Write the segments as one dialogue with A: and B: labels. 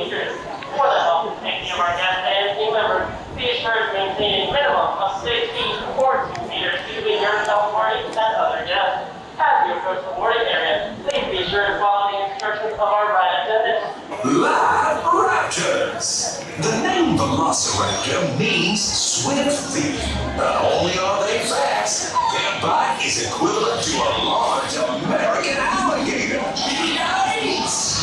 A: features. For the health and safety of our guests and team members, be assured to maintain a minimum of 6 feet or 2 meters between yourself and other guests. As you approach the boarding area, please be sure to follow the instructions of our ride attendants.
B: Live Raptors! The name VelociRaptor means swift feet. Not only are they fast, their bite is equivalent to a large American alligator. Yikes!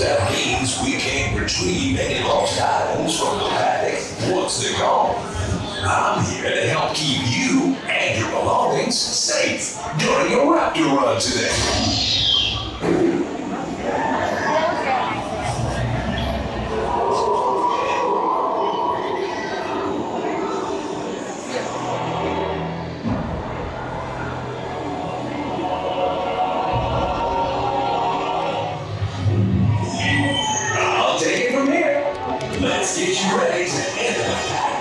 B: That means we can't retrieve any lost items from the paddock once they're gone. I'm here to help keep you and your belongings safe during your raptor run today. I'll take it from here. Let's get you ready to enter the pack.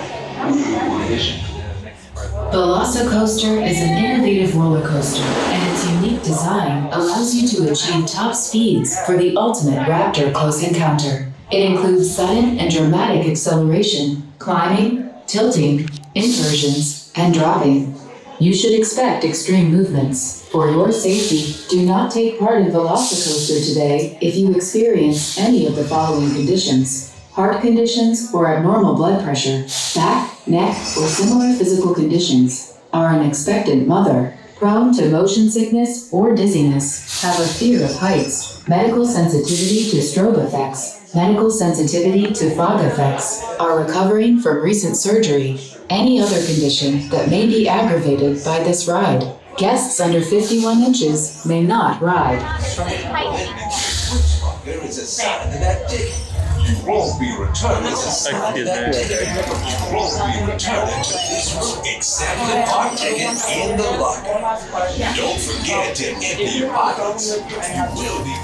C: VelociCoaster is an innovative roller coaster, and its unique design allows you to achieve top speeds for the ultimate raptor close encounter. It includes sudden and dramatic acceleration, climbing, tilting, inversions, and dropping. You should expect extreme movements. For your safety, do not take part in VelociCoaster today if you experience any of the following conditions: heart conditions or abnormal blood pressure, back, neck, or similar physical conditions, are an expectant mother, prone to motion sickness or dizziness, have a fear of heights, medical sensitivity to strobe effects, medical sensitivity to fog effects, are recovering from recent surgery, any other condition that may be aggravated by this ride. Guests under 51 inches may not ride.
B: There is a sign to that ticket. You won't be returning to sign that ticket. You won't be returning to this room except the park ticket in the locker. Don't forget to empty your pockets. You will be